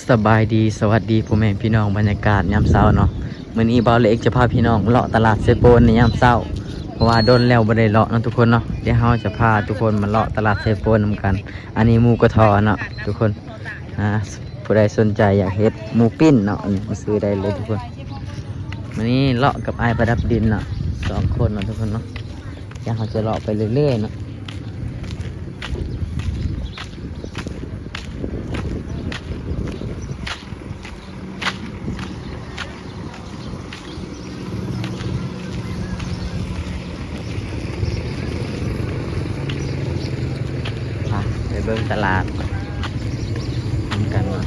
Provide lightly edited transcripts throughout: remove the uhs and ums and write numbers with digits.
สบายดีสวัสดีพ่อแม่พี่น้องบรรยากาศยามเช้าเนาะมื้อนี้เบาเล็กจะพาพี่น้องเลาะตลาดเซโปนในยามเช้าเพราะว่าโดนแล้วบ่ได้เลาะเนาะทุกคนเนาะเดี๋ยวเฮาจะพาทุกคนมาเลาะตลาดเซโปนนำกันอันนี้หมูกระทอเนาะทุกคนผู้ใดสนใจอยากเฮ็ดหมูปิ้นเนาะมาซื้อได้เลยทุกคนมื้อนี้เลาะกับอ้ายประดับดินเนาะ2คนเนาะทุกคนเนาะเดี๋ยวเฮาจะเลาะไปเรื่อยๆเนาะไปเบิ่งตลาดทำกันเนาะ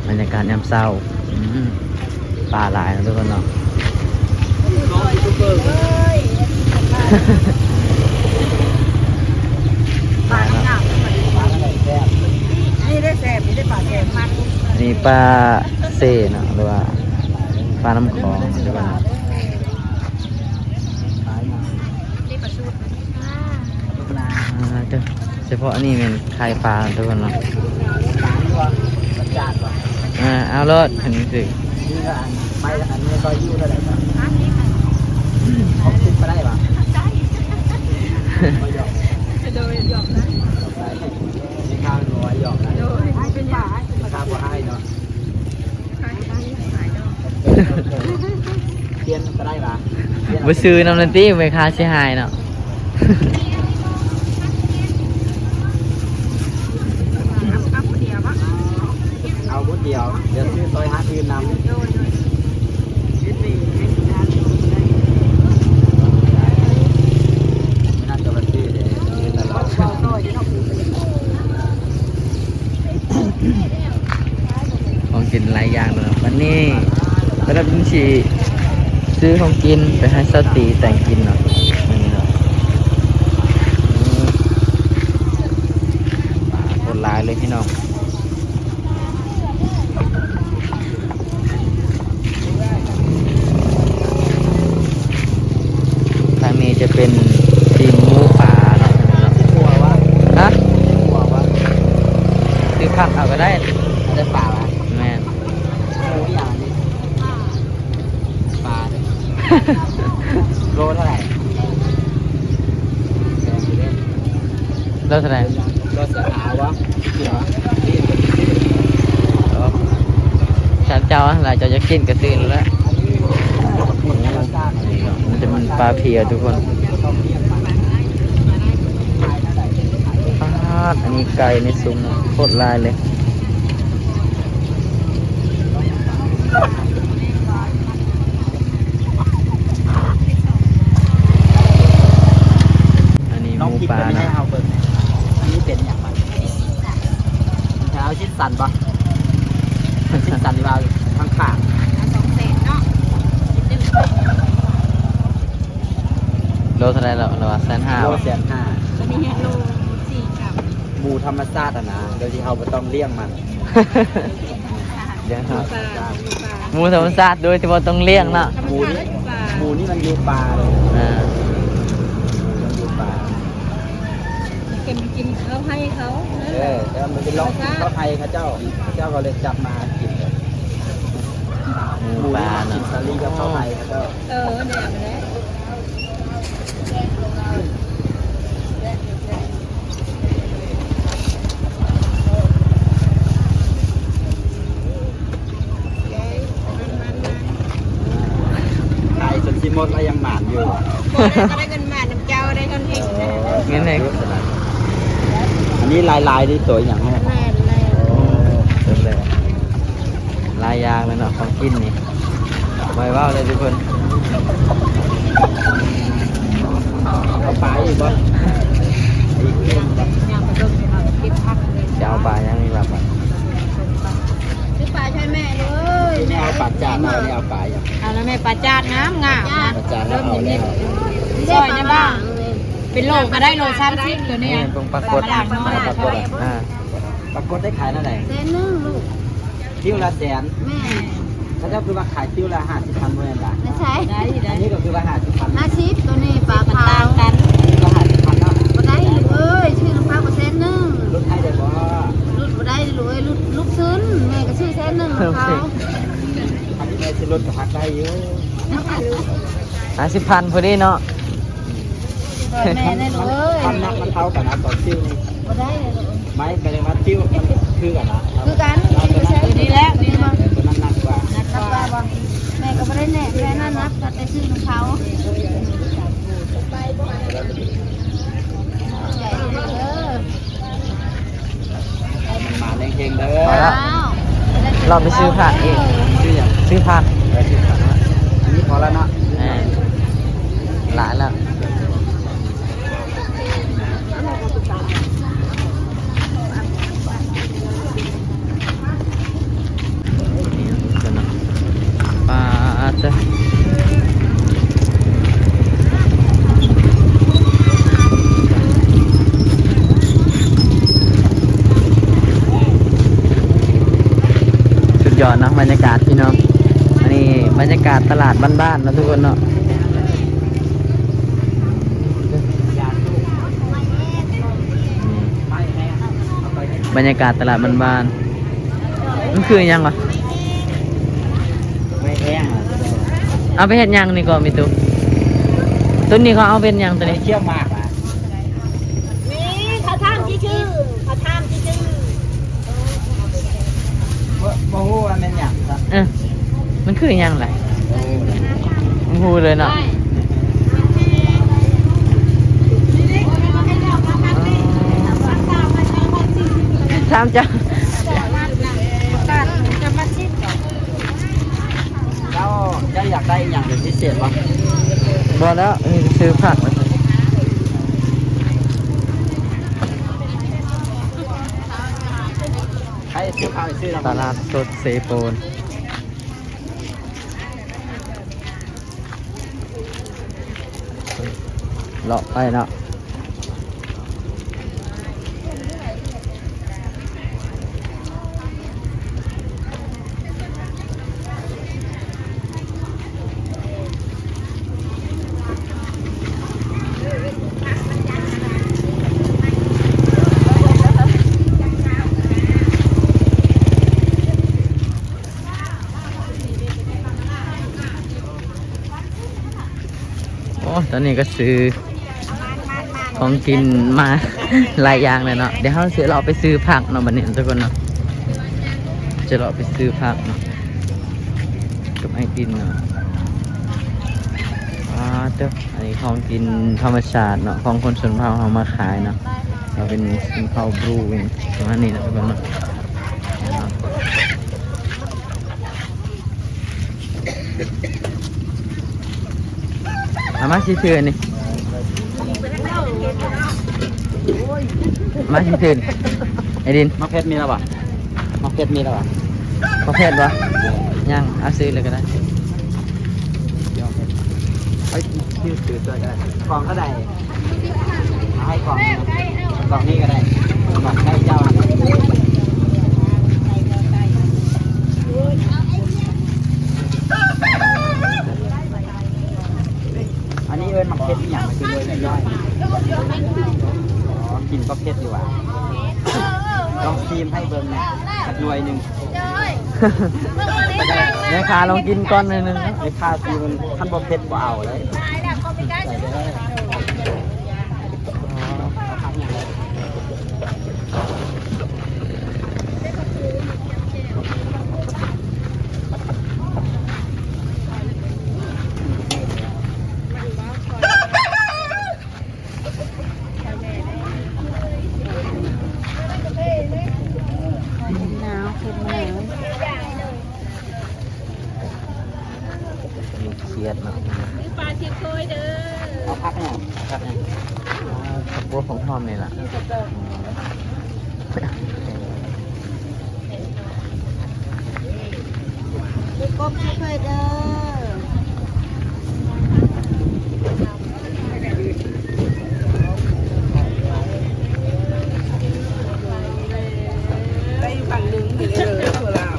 บรรยากาศยามเช้าปลาหลายนะทุกคนเนาะนี่ได้แซ่บนี่ได้ปลาแซ่บมัน นี่ปลาเซ่เนาะหรือว่าปลาน้ำคลองหรือว่า นี่ปลาชูด เฉพาะอันนี้เป็นไข่ปลาทุกคนเนาะเอารถถึงสิ ไปอันนี้ก็ยู่เท่าไหร่ครับเขาคิดมาได้ปะไม่หยอก โดยหยอกนะ มีข้าวหน่วยหยอกนะ โดยเป็นปลา ข้าวก็ให้เนาะ ขายดอก เทียนก็ได้ปะ ไปซื้อน้ำนันตี้ไปค่าเสียหายเนาะ เอาคนเดียวปะ เอาบุญเดียวเดี๋ยวซื้อซอยฮัทยืนนำ โดยยืดดี ไม่น่าจะบันทึกเลยยืนตลอด โดยที่เราพูด ของกินหลายอย่างเลยเนาะวันนี้ไปรับบินชีซื้อของกินไปให้สตีแต่งกินเนาะนี่เนาะคนหลายเลยพี่น้องทางนี้จะเป็นทีมหมูป่าเนาะ หัววะ ฮะ หัววะ ซื้อผักเอาก็ได้ ได้ป่าวะ แม่น หมูอย่างนี้ปลาโลเท่าไหร่แพงอยู่เลย เลิกแสดง โลเสียหาวะเดี๋ยวนี่ ฉันเจ้าอะไรเจ้าจะกินกระตือแล้ว หมูเราสร้าง มันจะเป็นปลาเพียทุกคนอันนี้ไก่ในซุ้มโคตรลายเลยอันนี้ห น้อง มู กิน ปลา ก็ไม่ให้ นะ เอาเบิร์อันนี้เป็นอย่างไรจะเอาชิ้นสันปะชิ้นสันดีกว่าข้างข้าง 2 เศษเนาะดื้อ โลเท่าไรเราว่า150,000 โล150,000 ตัวนี้โล4กับ หมูธรรมชาติอะนะโดยที่เขาไม่ต้องเลี้ยงมัน เดี๋ยวครับ ปลา หมูธรรมชาติโดยที่ว่าต้องเลี้ยงเนาะ หมูนี่ ปลา หมูนี่มันอยู่ป่าเลย อ่า มันอยู่ป่า กินเขาให้เขา แต่มันเป็นล็อกเขาไทยเขาเจ้าก็เลยจับมากินเลย หมู หมู ปลา นี่กิ เนาะ นซาลีกับเขาไทยเขาเจ้า เนี่ยไปแล้ว ไทยจนซิมดแล้วยังหมานอยู่ ก็ได้เงินมาน้ำเจ้าได้เงินเอง งั้นเอง อันนี้ลายที่สวยอย่างนี้ แม่แม่ เติมเลยลายยางเลยเนาะของกินนี่ไว้ว่าวเลยทุกคน เอาปลาอีกปะอีกเรื่องปะ ยังไปเบิ่งมาเก็บผักเลย จะเอาปลายังมีแบบว่า ซื้อปลาช่วยแม่เลย ไม่เอาปลาจานเอาเนี่ยเอาปลาอย่าง เอาแล้วแม่ปลาจาดน้ำงามนะ ปลาจานแล้วเอาแล้ว ซอยได้บ้างเป็นโลก็ได้โล30ตัวนี้ นี่ตรงปรากฏ ปลาน้อย ปรากฏอ่า ปรากฏได้ขายเท่าไหร่ 100,000ลูก ติ้วละ100,000 แม่ เขาเจ้าคือว่าขายติ้วละ50,000เมื่อไหร่ ไม่ใช่ได้ อันนี้ก็คือว่า50,000 50,000 50,000พอดีเนาะ แม่ได้เลย ความหนักมันเท่ากันนะต่อคิวนี่ บ่ได้เลย ไม่ไปเลยว่าคิวมันคือกันนะ คือกันดีแล้วดีมาก ตัวนั้นหนักกว่า นักว่าบ่แม่ก็บ่ได้แน่แม่นั่นนับแต่ชื่อของเขาใหญ่เด้อ มันมาเร่งๆเด้ พอ อ แล้วเราไปซื้อผักเอง ชื่ออย่าง ซื้อผัก ชื่อผักอันนี้พอแล้วเนาะ หลายแล้วปลาเต้สุดยอดเนาะบรรยากาศพี่น้องอันนี้บรรยากาศตลาดบ้านๆนะทุกคนเนาะบรรยากาศตลาดบ้านๆมันคือยังวะ ไม่แห้ง เอาไปเห็ดยังนี่ก็มีตัวต้นนี้เขาเอาเป็นยังตัว ไม่ นี้ เคี่ยวมากอ่ะ นี่เขาทำชื่อเขาทำชื่อ โอ้โหมันเป็นอย่างครับ มันคือยังไงมันหูเลยเนาะถามจ้า แล้วจะอยากได้อย่างเป็นพิเศษป่ะ บอกแล้วนี่ซื้อผักมา ให้ซื้อข้าวซื้อ ตลาดสดเซโปนเลาะไปเนาะตอนนี้ก็ซื้อของกินมา หลายอย่างเลยเนาะเดี๋ยวเราเราไปซื้อผักเนาะบัดนี้ทุกคนเนาะจะเราไปซื้อผักเนาะกับไอติมเนาะเจ้าอันนี้ของกินธรรมชาติเนาะของคนชนเผ่าเขามาขายเนาะเราเป็นชนเผ่าบลูเองประมาณนี้นะทุกคนเนาะมาชิเถื่อนนี่มาชิเถื่อนไอ้ดิน มะเขือมีแล้วป่ะมะเขือมีแล้วป่ะ ประเภทวะยังเอาซื้อเลยก็ได้ ไอ้ชื่อซื้อตัวก็ได้กล่องก็ได้ให้กล่องกล่องนี้ก็ได้กล่องให้เจ้าอันนี้เอิญมะเขือที่อย่างมันคือเลยย่อยกินมะเขือดีกว่าลองชิมให้เบิ่งนะสักหน่วยหนึ่ง แม่ค้าลองกินก้อนหนึ่งนะ ไอ้ข้าวซีมันขั้นบะเพ็ดบ่เอาเลยมีเครียดเนาะ ปลาที่เคยเด้อ เอาพักเนี่ยพักเนี่ย ขับรถของพ่อมนี่แหละ กบที่เคยเด้อ đây phần đường thì lừa vừa nào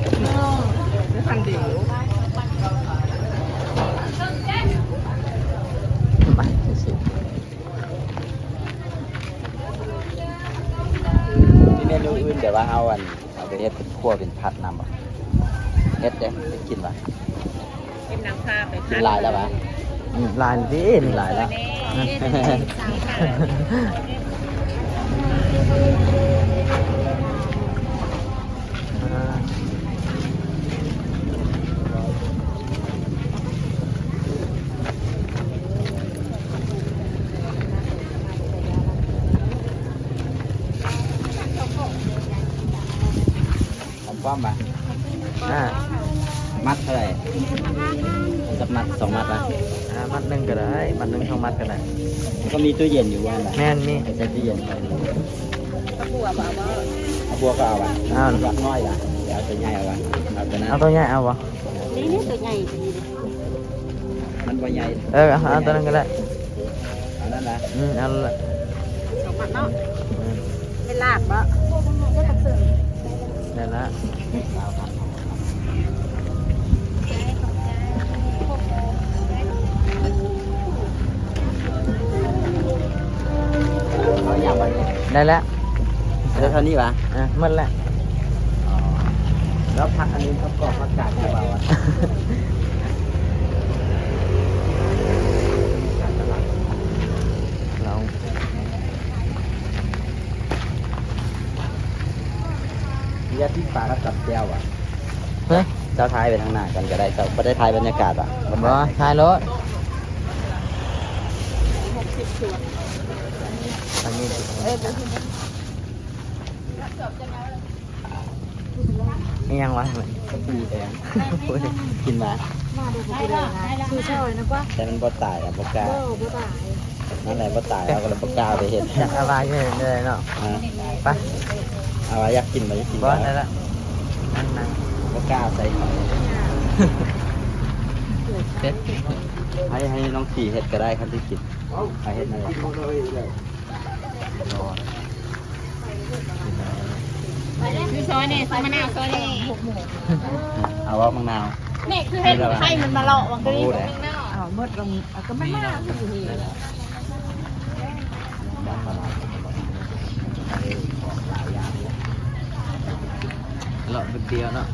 cái phần điểu ไปสิ มีเมนูอื่นแต่ว่าเอาอันเอาไปเฮ็ดเป็นคั่วเป็นผัดน้ำบ่เฮ็ดเด้ไปกินบ่ เป็นนางพาไป กินลายแล้วปะ ลายดินี่ลายแล้ว ผมป้อมปะ อ่า มัดเท่าไหร่สักมัดสองมัดปะ มัดหนึ่งก็ได้มัดหนึ่ง2มัดก็ได้ มันก็มีตู้เย็นอยู่ว่าแบบ แม่นมี ใช้ตู้เย็นไป ตะบัวบ่าวบ่ เอาบัวก็เอาปะ เอา อยากน้อยละเดี๋ยวเอาตัวใหญ่เอาปะเอาตัวนั้น เอาตัวใหญ่เอาวะ นี่นี่ตัวใหญ่ตัวนี้ มันบ่ใหญ่ เอาตัวนั้นก็ได้ เอานั่นนะ เอาละ สองมันเนาะเป็นลาบบ่ ได้ละ เอาอย่างไร ได้แล้ว เท่านี้ปะ หมดแล้ว แล้วพักอันนี้เขากรอบอากาศหรือเปล่าวะ เรา เรียกที่ปลากับแก้วอ่ะ เฮ้ย เจ้าท้ายไปทางหน้ากันก็ได้เจ้าไม่ได้ท้ายบรรยากาศอ่ะ บ่ทายรถ 60ตัว อันนี้ นี่ยังวะ ก็ปีแดงกินมา ได้ละได้ละคือเช่าเลยนะป่ะ แต่มันบ่ตายอ่ะบ่กล้า บ่ตาย นั่นแหละบ่ตายเอาก็เลยบ่กล้าไปเห็น อยากอะไรเลยเนาะ ไป เอาไว้อยากกินไหมอยากกิน บ่ บ้าง ได้ละนั่น บ่กล้าใส่หอย เด็ด ให้น้องขี่เห็ดก็ได้ครับที่กินเอาเห็ดนั่นแหละ คือซอยนี่ซอยมะนาวซอยนี่ เอาว่ามะนาว นี่คือเห็ดไข่มันมาหลอกวังกะลี พูดเลย เอาหมดลงก็ไม่น่าคือเห็ด เลาะเป็นเดียวเนาะ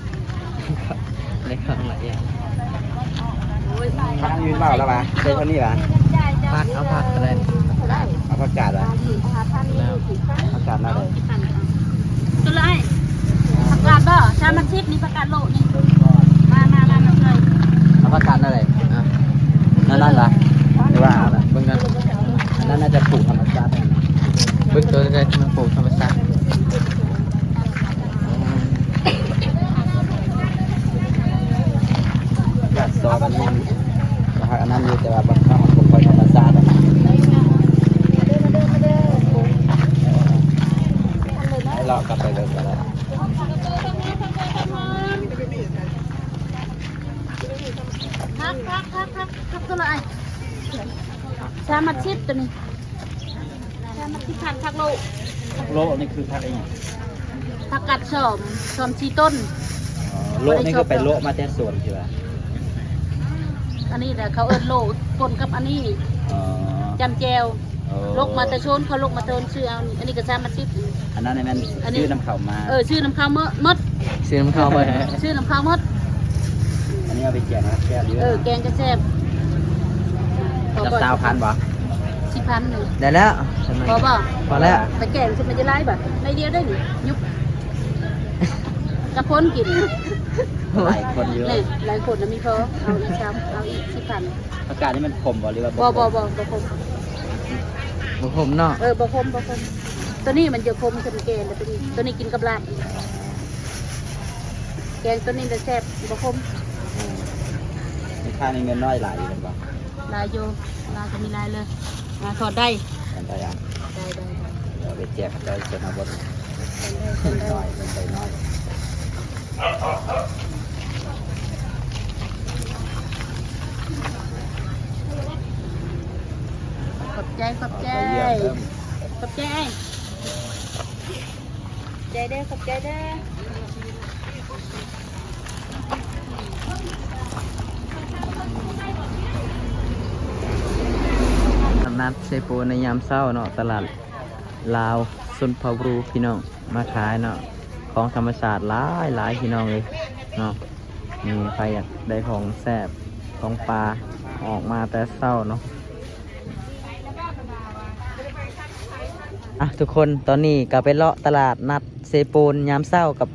ในข้างไหนอ่ะ พักยืนเปล่าแล้วปะใช่เท่านี้ปะ ผักเอาผักอะไร เอาผักกาดปะ แล้ว ผักกาดน่าเลย ตัวเลยผักกาดบ่ชามันชิดนี่ผักกาดโลนี่มาเลย เอาผักกาดน่าเลยนั่นเหรอหรือว่าเอาล่ะ เบิ่งกัน อันนั้นน่าจะปลูกธรรมชาติ เบิ่งตัวอะไรที่มันปลูกธรรมชาติ อยากซอยกันนี่นะครับอันนั้นอยู่แต่ว่าบางครั้งมันปลูกไปธรรมชาติอะให้เรากลับไปเลยก็ได้ พักตัวเลยชามันชิดตัวนี้ชามันชิดผักโล โลนี่คือผักเอง ผักกาดชอมชีต้น โลนี่ก็เป็นโลมาแต่ส่วนใช่ไหม อันนี้แต่เขาเอิ้นโลปนกับอันนี้ อ๋อ จำแจวลกมาแต่ชนเขาลกมาเตินชื่อเอาอันนี้ก็ชามันชิด อันนั้นมันชื่อน้ำเข่ามา ชื่อน้ำข้าวมด ซื้อน้ำข้าวไป ชื่อน้ำข้าวมด อันนี้เอาไปแจกนะแก้วเยอะ แกงกระแซบ จับสาวพันบ่ 10,000นึง ได้แล้ว พอบ่ พอแล้ว ไปแกงจะมันจะไล่บ่ในเดียวได้นี่ยุบกระพ้นกิน หลายคนเยอะ นี่หลายคนนะมีพอเอาอีกซ้ำเอาอีก10,000 อากาศนี่มันขมบ่หรือว่า บ่คม บุผมเนาะ บ่คมตัวนี้มันจะคมขึ้นแกงแล้วตัวนี้กินกับลาบแกงตัวนี้จะแซ่บบ่คม มีค่าในเงินน้อยหลายอยู่บ่ ลายโยลายจะมีลายเลยถอดได้ กันไปยัง ได้ เดี๋ยวไปแจกได้ชนบท ได้ น้อยเป็นไปน้อย ขอบใจ ไปเยี่ยมเริ่ม ขอบใจใจเด้อขอบใจเด้อ ตำนัดเซโปในยามเช้าเนาะตลาดลาวสุนทรภูพี่น้องมาขายเนาะของธรรมชาติหลายพี่น้องเลยเนาะมีใครอยากได้ของแซ่บ ของปลาออกมาแต่เช้าเนาะทุกคนตอนนี้ก็ไปเลาะตลาดนัดเซโปนยามเช้ากับ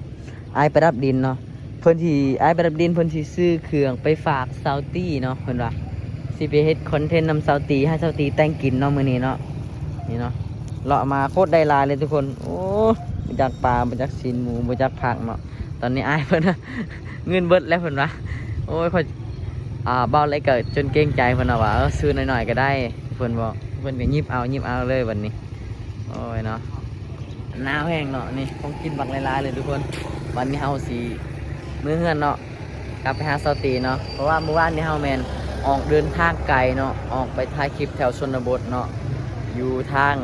ไอ้ประดับดินเนาะเพิ่นที่ไอ้ประดับดินเพิ่นสิซื้อเครื่องไปฝากซาวตี้เนาะเพิ่นว่าสิไปเฮ็ดคอนเทนต์นำซาวตี้ให้ซาวตี้แต่งกินเนาะมื้อนี้เนาะนี่เนาะเลาะมาโคตรได้หลายเลยทุกคนโอ้บ่จักปลาบ่จักชิ้นหมูบ่จักผักเนาะตอนนี้อ้ายเพิ่น เงินเบิดแล้วเพิ่นว่าโอ้ยค่อยเบาเลยก็จนเกรงใจเพิ่นว่าซื้อหน่อยๆก็ได้เพิ่นบอกเพิ่นก็หยิบเอาเลยวันนี้โอ้ยเนาะหนาวแห้งเนาะนี่ต้องกินบักหลายๆเลยทุกคนวันนี้เฮาสิมื้อเฮือนเนาะกลับไปหาซาวตีเนาะเพราะว่าเมื่อวานนี้เฮาแม่นออกเดินทางไกลเนาะออกไปถ่ายคลิปแถวชนบทเนาะอยู่ทาง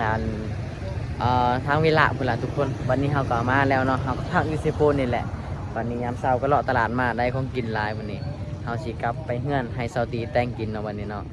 ทางเวลาพุ่นล่ะทุกคนวันนี้เฮาก็มาแล้วเนาะเฮาก็พักอยู่เซโปนนี่แหละวันนี้ยามเช้าก็เลาะตลาดมาได้ของกินหลายวันนี้เฮาสิกลับไปเฮือนให้ซาวตีแต่งกินเนาะวันนี้เนาะ